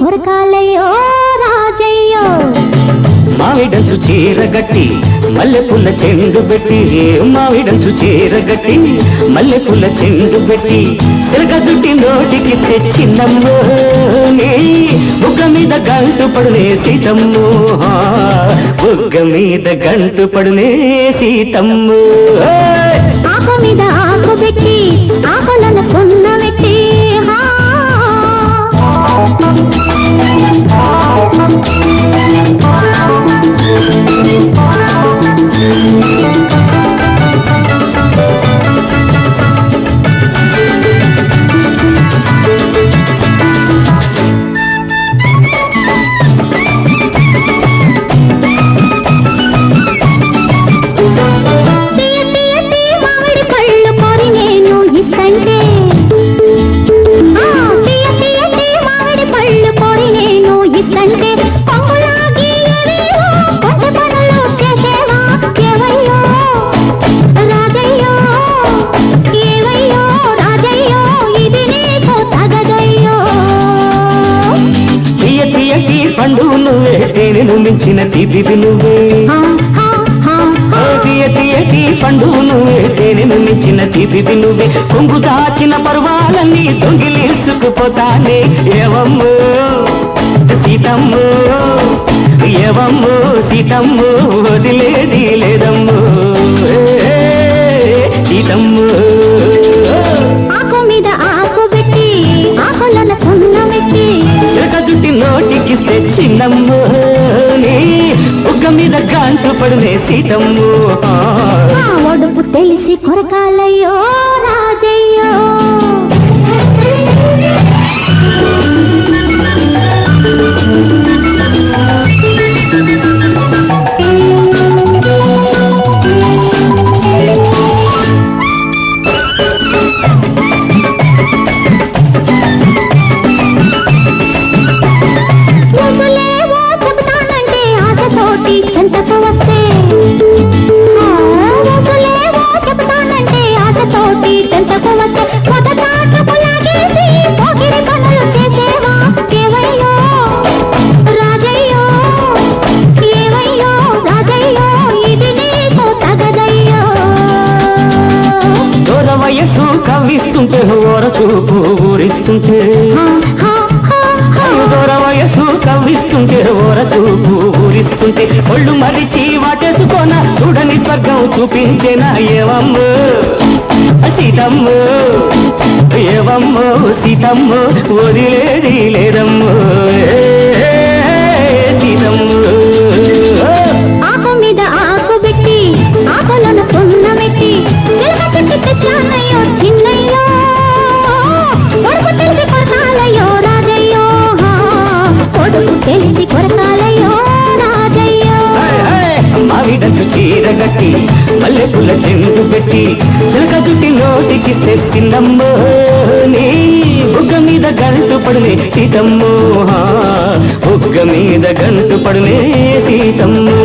కొరకాలయ్యో రాజయ్యో మావిడంచు చీరగట్టి మల్లెపూల చెండు పెట్టి మావిడంచు చీరగట్టి మల్లెపూల చెండు పెట్టి సిరగ జుట్టి నోటికిస్తే చిన్నమ్మో నీ బుగ్గ మీద గంటు పడునే సీతమ్మో బుగ్గ మీద గంటు పడునే సీతమ్మో ఆకు మీద ఆకు పెట్టి ఆకులను సున్న పెట్టి పండు నువ్వే తేనెను మించిన తీపి నువ్వే తీయటి పండు నువ్వే తేనెను మించిన తీపి నువ్వే కొంగు దాచిన పర్వాలన్నీ దొంగిలించుకుపోతానే ఏవమ్మో సీతమ్మో ఏవమ్మో సీతమ్మో వదిలేది లేదమ్మో సీతమ్మో ఆకు మీద ఆకు పెట్టి ఆకులను సున్న పెట్టి జుట్టి నోటికిస్తే చిన్నమ్మో నీ బుగ్గ మీద గంటు పడునే సీతమ్మో ఒడుపు తెలిసి కొరకాలయ్యో రాజయ్యో చెంతకు వస్తే చెప్తానంటే ఆశతోటి చెంతకు వస్తే మొదటాటకు లాగేసి పోకిరి పనులు చేసేవా ఏవయ్యో రాజయ్యో ఏవయ్యో రాజయ్యో ఇది నీకు తగదయ్యో దూర వయసు కవ్విస్తుంటే ఓర చూపు ఊరిస్తుంటే దూర వయసు కవ్విస్తుంటే ఓర చూపు ఊరిస్తుంటే ఒళ్ళు మరిచి వాటేసుకోన చూడని స్వర్గం చూపించేనా ఏవమ్మో సీతమ్మో ఏవమ్మో సీతమ్మో వదిలేది లేదమ్మో సీతమ్మో ఆకు మీద ఆకు పెట్టి ఆకులను సున్న పెట్టి తెచ్చానయ్యో చిన్నయ్యో కొడుకు తెలిసి కొరకాలయ్యో రాజయ్యో కొడుకు తెలిసి కొరకాలయ్యో రాజయ్యో మావిడంచు చీరగట్టి మల్లెపూల చెండు పెట్టి చిలక జుట్టి నోటికిస్తే చిన్నమ్మో నీ బుగ్గ మీద గంటు పడునే సీతమ్మో బుగ్గ మీద గంటు పడునే సీతమ్మో